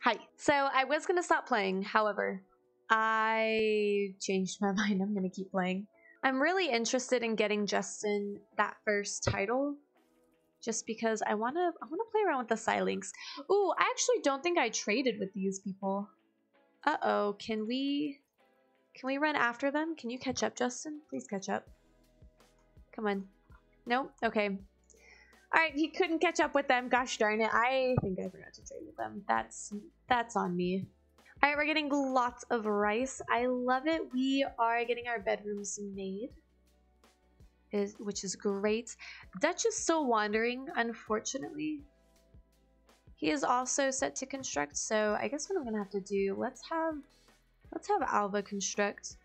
Hi. So I was going to stop playing. However, I changed my mind. I'm going to keep playing. I'm really interested in getting Justin that first title just because I want to play around with the Psylinks. Ooh, I actually don't think I traded with these people. Uh-oh, can we run after them? Can you catch up, Justin? Please catch up. Come on. Nope. Okay. Alright, he couldn't catch up with them. Gosh darn it. I think I forgot to trade with them. That's on me. Alright, we're getting lots of rice. I love it. We are getting our bedrooms made, which is great. Dutch is still wandering, unfortunately. He is also set to construct, so I guess what I'm gonna have to do, let's have Alva construct.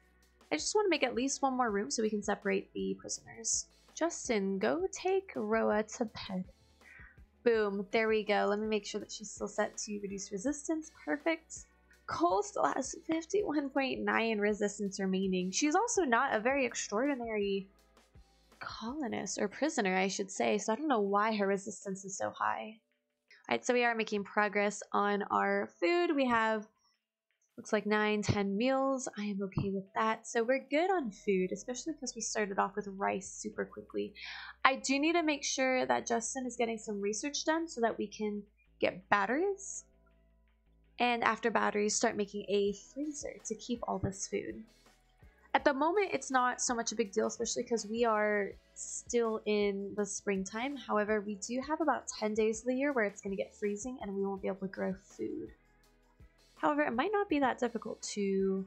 I just want to make at least one more room so we can separate the prisoners. Justin, go take Roa to bed. Boom, there we go. Let me make sure that she's still set to reduce resistance. Perfect. Cole still has 51.9 resistance remaining. She's also not a very extraordinary colonist, or prisoner, I should say, so I don't know why her resistance is so high. Alright, so we are making progress on our food. We have, looks like 9-10 meals. I am okay with that. So we're good on food, especially because we started off with rice super quickly. I do need to make sure that Justin is getting some research done so that we can get batteries. And after batteries, start making a freezer to keep all this food. At the moment, it's not so much a big deal, especially because we are still in the springtime. However, we do have about 10 days of the year where it's going to get freezing and we won't be able to grow food. However, it might not be that difficult to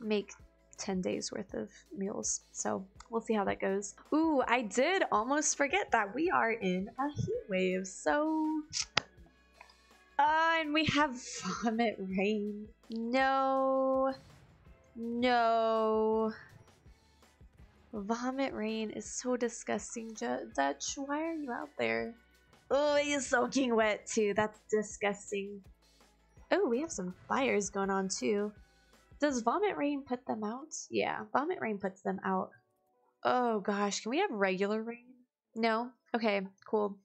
make 10 days worth of meals. So we'll see how that goes. Ooh, I did almost forget that we are in a heat wave. So, and we have vomit rain. No. No. Vomit rain is so disgusting. Dutch, why are you out there? Oh, he's soaking wet too. That's disgusting. Oh, we have some fires going on too. Does vomit rain put them out? Yeah, vomit rain puts them out. Oh gosh, can we have regular rain? No? Okay, cool.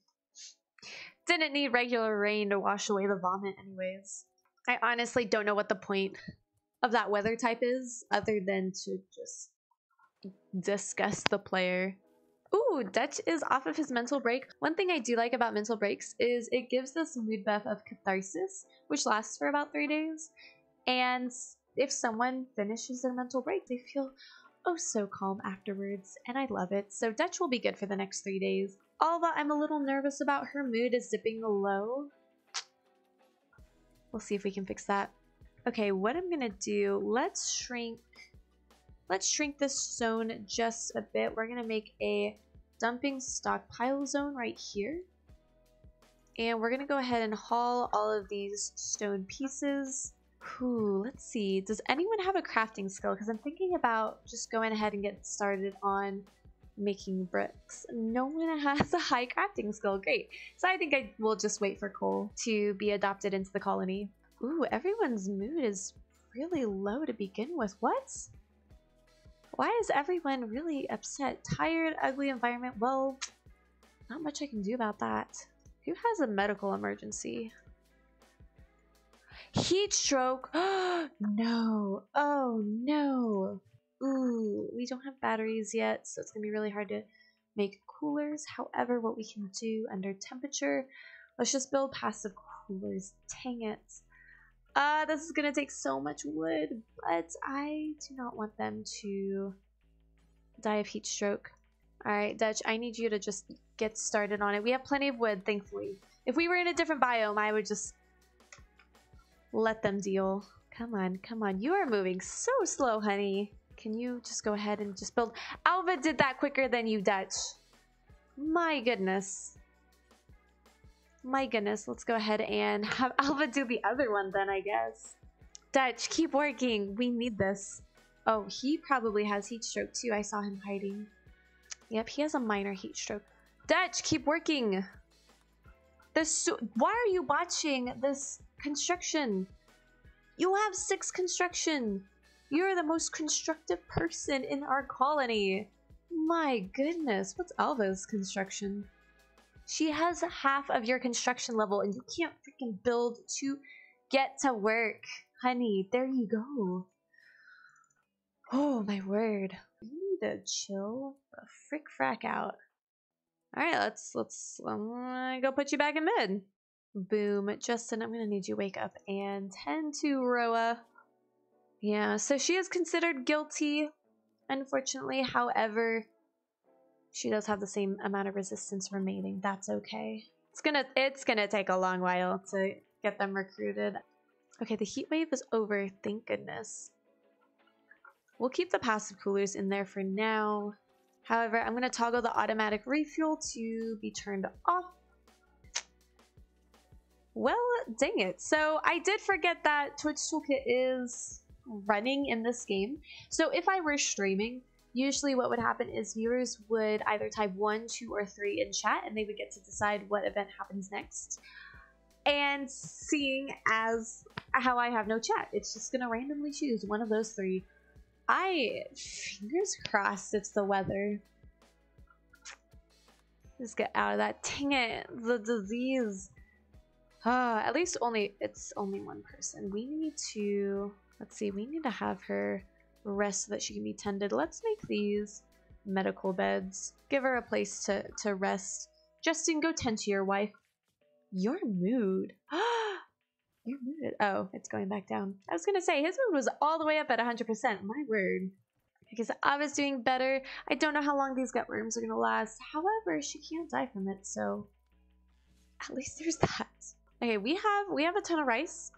Didn't need regular rain to wash away the vomit anyways. I honestly don't know what the point of that weather type is other than to just disgust the player. Ooh, Dutch is off of his mental break. One thing I do like about mental breaks is it gives this mood buff of catharsis, which lasts for about 3 days. And if someone finishes their mental break, they feel oh so calm afterwards, and I love it. So Dutch will be good for the next 3 days. Although I'm a little nervous about her mood is dipping low. We'll see if we can fix that. Okay, what I'm gonna do, let's shrink this zone just a bit. We're gonna make a dumping stockpile zone right here. And we're gonna go ahead and haul all of these stone pieces. Ooh, let's see. Does anyone have a crafting skill? Because I'm thinking about just going ahead and getting started on making bricks. No one has a high crafting skill. Great. So I think I will just wait for Cole to be adopted into the colony. Ooh, everyone's mood is really low to begin with. What? Why is everyone really upset? Tired, ugly environment? Well, not much I can do about that. Who has a medical emergency? Heat stroke? No. Oh, no. Ooh, we don't have batteries yet, so it's going to be really hard to make coolers. However, what we can do under temperature, let's just build passive coolers. Dang it. This is going to take so much wood, but I do not want them to die of heat stroke. Alright, Dutch, I need you to just get started on it. We have plenty of wood, thankfully. If we were in a different biome, I would just let them deal. Come on, come on. You are moving so slow, honey. Can you just go ahead and just build? Alva did that quicker than you, Dutch. My goodness. My goodness, let's go ahead and have Alva do the other one then, I guess. Dutch, keep working. We need this. Oh, he probably has heat stroke too. I saw him hiding. Yep, he has a minor heat stroke. Dutch, keep working. Why are you watching this construction? You have 6 construction. You're the most constructive person in our colony. My goodness, what's Alva's construction? She has half of your construction level and you can't freaking build 2. get to work. Honey, there you go. Oh, my word. We need to chill the frick frack out. Alright, let's go put you back in bed. Boom. Justin, I'm gonna need you to wake up and tend to Roa. Yeah, so she is considered guilty, unfortunately. However, she does have the same amount of resistance remaining. That's okay. It's gonna take a long while to get them recruited. Okay, the heat wave is over, thank goodness. We'll keep the passive coolers in there for now. However, I'm gonna toggle the automatic refuel to be turned off. Well, dang it. So I did forget that Twitch Toolkit is running in this game. So if I were streaming, usually what would happen is viewers would either type 1, 2, or 3 in chat, and they would get to decide what event happens next. And seeing as how I have no chat, it's just gonna randomly choose one of those 3. Fingers crossed it's the weather. Just get out of that. Dang it, the disease. At least it's only one person. We need to, let's see, we need to have her rest so that she can be tended. Let's make these medical beds. Give her a place to rest. Justin, go tend to your wife. Your mood. Your mood. Oh, it's going back down. I was gonna say, his mood was all the way up at 100%. My word. Because I was doing better. I don't know how long these gut worms are gonna last. However, she can't die from it, so at least there's that. Okay, we have a ton of rice.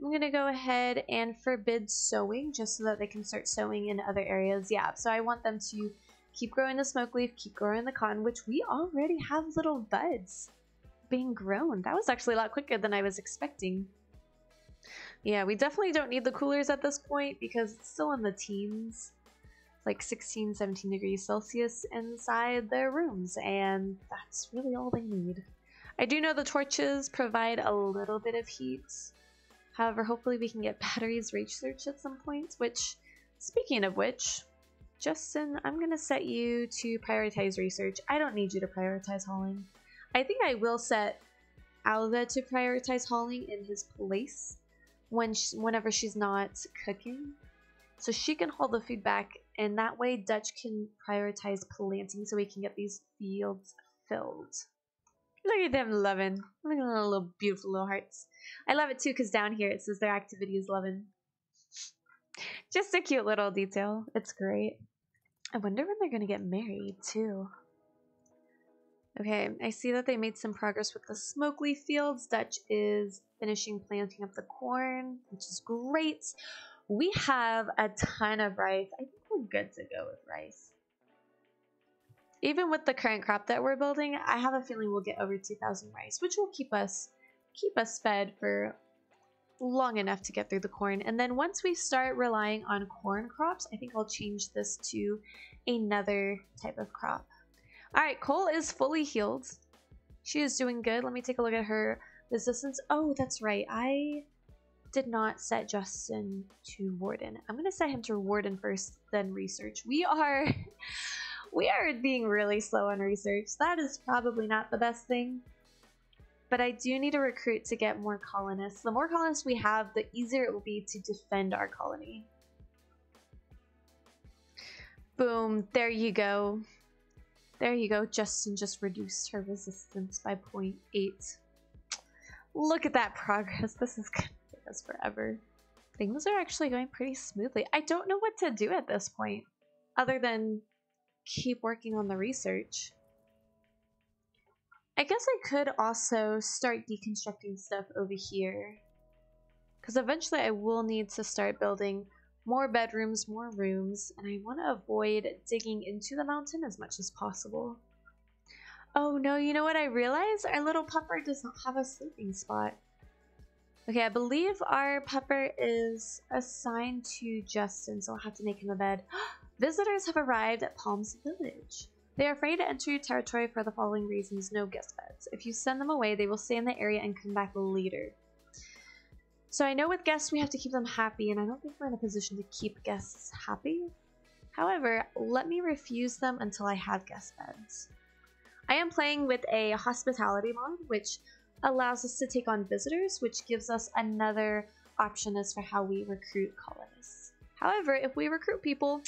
I'm gonna go ahead and forbid sowing just so that they can start sowing in other areas. Yeah, so I want them to keep growing the smoke leaf, keep growing the cotton, which we already have little buds being grown. That was actually a lot quicker than I was expecting. Yeah, we definitely don't need the coolers at this point because it's still in the teens, like 16, 17 degrees Celsius inside their rooms, and that's really all they need. I do know the torches provide a little bit of heat. However, hopefully we can get batteries research at some point, which, speaking of which, Justin, I'm going to set you to prioritize research. I don't need you to prioritize hauling. I think I will set Alva to prioritize hauling in his place whenever she's not cooking. So she can haul the food back, and that way Dutch can prioritize planting so we can get these fields filled. Look at them loving. Look at the little beautiful little hearts. I love it too because down here it says their activity is loving. Just a cute little detail. It's great. I wonder when they're going to get married too. Okay, I see that they made some progress with the smoke leaf fields. Dutch is finishing planting up the corn, which is great. We have a ton of rice. I think we're good to go with rice. Even with the current crop that we're building, I have a feeling we'll get over 2,000 rice, which will keep us fed for long enough to get through the corn. And then once we start relying on corn crops, I think I'll change this to another type of crop. All right, Cole is fully healed. She is doing good. Let me take a look at her resistance. Oh, that's right. I did not set Justin to Warden. I'm going to set him to Warden first, then research. We are being really slow on research. That is probably not the best thing. But I do need to recruit to get more colonists. The more colonists we have, the easier it will be to defend our colony. Boom. There you go. There you go. Justin just reduced her resistance by 0.8. Look at that progress. This is going to take us forever. Things are actually going pretty smoothly. I don't know what to do at this point other than keep working on the research. I guess I could also start deconstructing stuff over here, because eventually I will need to start building more bedrooms, more rooms, and I want to avoid digging into the mountain as much as possible. Oh no, you know what I realized? Our little pupper does not have a sleeping spot. Okay, I believe our pupper is assigned to Justin, so I'll have to make him a bed. Visitors have arrived at Palm's village. They are afraid to enter your territory for the following reasons: no guest beds. If you send them away, they will stay in the area and come back later. So I know with guests we have to keep them happy, and I don't think we're in a position to keep guests happy. However, let me refuse them until I have guest beds. I am playing with a hospitality mod, which allows us to take on visitors, which gives us another option as for how we recruit colonists. However, if we recruit people,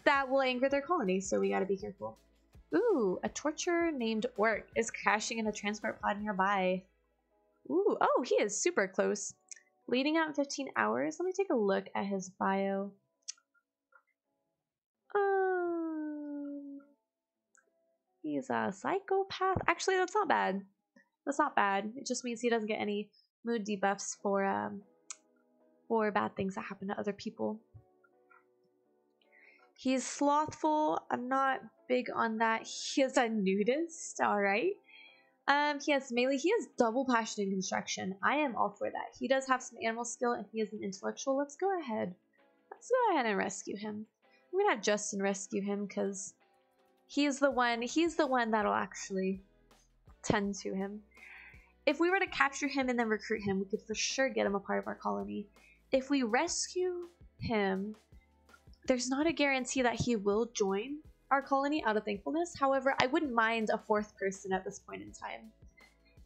that will anger their colony, so we gotta be careful. Ooh, a torturer named Orc is crashing in a transport pod nearby. Ooh, oh, he is super close. Leading out in 15 hours. Let me take a look at his bio. He's a psychopath. Actually, that's not bad. That's not bad. It just means he doesn't get any mood debuffs for bad things that happen to other people. He's slothful. I'm not big on that. He is a nudist. All right. He has melee. He has double passion in construction. I am all for that. He does have some animal skill and he is an intellectual. Let's go ahead. Let's go ahead and rescue him. I'm gonna have Justin rescue him because he's the one that'll actually tend to him. If we were to capture him and then recruit him, we could for sure get him a part of our colony. If we rescue him, there's not a guarantee that he will join our colony out of thankfulness. However, I wouldn't mind a fourth person at this point in time.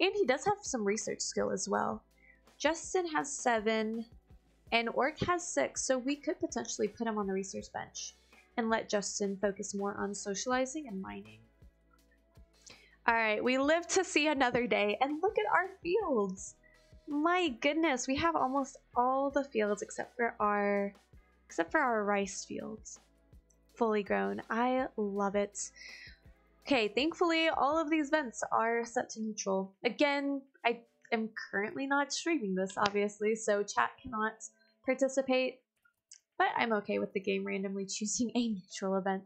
And he does have some research skill as well. Justin has 7 and Orc has 6, so we could potentially put him on the research bench and let Justin focus more on socializing and mining. Alright, we live to see another day, and look at our fields! My goodness, we have almost all the fields except for our rice fields. Fully grown. I love it. Okay, thankfully all of these vents are set to neutral. Again, I am currently not streaming this, obviously, so chat cannot participate, but I'm okay with the game randomly choosing a neutral event.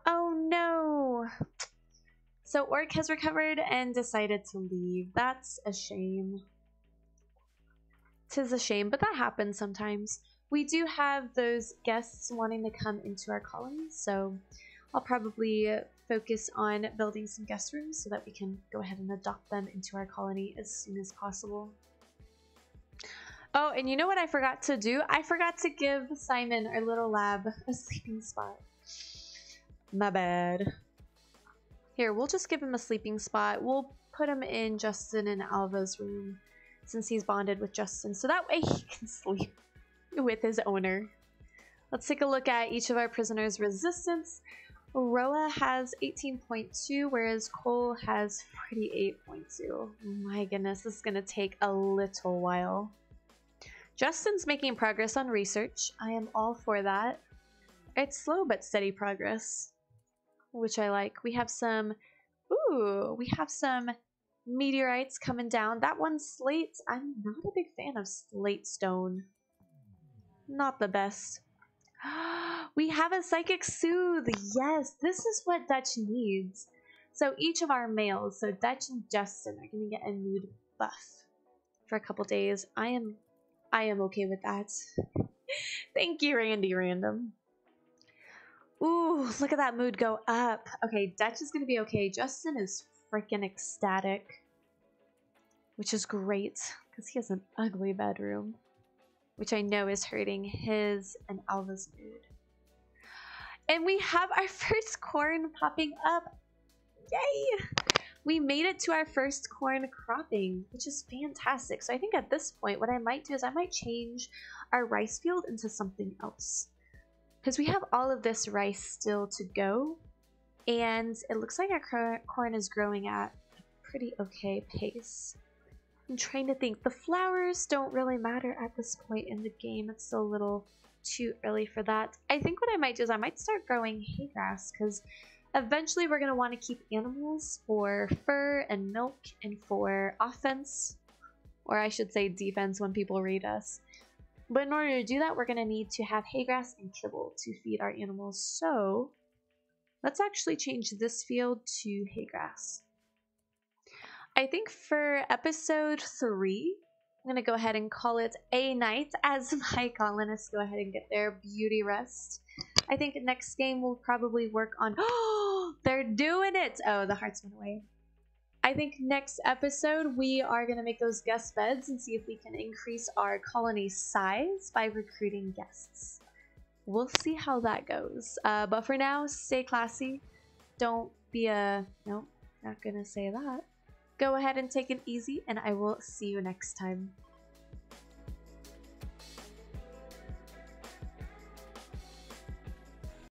Oh no! So Orc has recovered and decided to leave. That's a shame. 'Tis a shame, but that happens sometimes. We do have those guests wanting to come into our colony, so I'll probably focus on building some guest rooms so that we can go ahead and adopt them into our colony as soon as possible. Oh, and you know what I forgot to do? I forgot to give Simon, our little lab, a sleeping spot. My bad. Here, we'll just give him a sleeping spot. We'll put him in Justin and Alva's room since he's bonded with Justin, so that way he can sleep with his owner. Let's take a look at each of our prisoners' resistance. Roa has 18.2, whereas Cole has 48.2. My goodness, this is going to take a little while. Justin's making progress on research. I am all for that. It's slow but steady progress, which I like. We have some meteorites coming down. That one's slate. I'm not a big fan of slate stone. Not the best. We have a psychic soothe. Yes, this is what Dutch needs. So each of our males, so Dutch and Justin, are going to get a mood buff for a couple days. I am okay with that. Thank you, Randy Random. Ooh, look at that mood go up. Okay, Dutch is going to be okay. Justin is freaking ecstatic, which is great because he has an ugly bedroom, which I know is hurting his and Alva's mood. And we have our first corn popping up. Yay! We made it to our first corn cropping, which is fantastic. So I think at this point, what I might do is I might change our rice field into something else, because we have all of this rice still to go, and it looks like our corn is growing at a pretty okay pace. I'm trying to think. The flowers don't really matter at this point in the game. It's still a little too early for that. I think what I might do is I might start growing hay grass, because eventually we're going to want to keep animals for fur and milk and for offense, or I should say defense when people read us. But in order to do that, we're going to need to have hay grass and kibble to feed our animals. So let's actually change this field to hay grass. I think for episode 3, I'm going to go ahead and call it a night as my colonists go ahead and get their beauty rest. I think next game we'll probably work on... Oh, they're doing it! Oh, the hearts went away. I think next episode we are going to make those guest beds and see if we can increase our colony size by recruiting guests. We'll see how that goes. But for now, stay classy. Don't be a... Nope, not going to say that. go ahead and take it easy, and I will see you next time.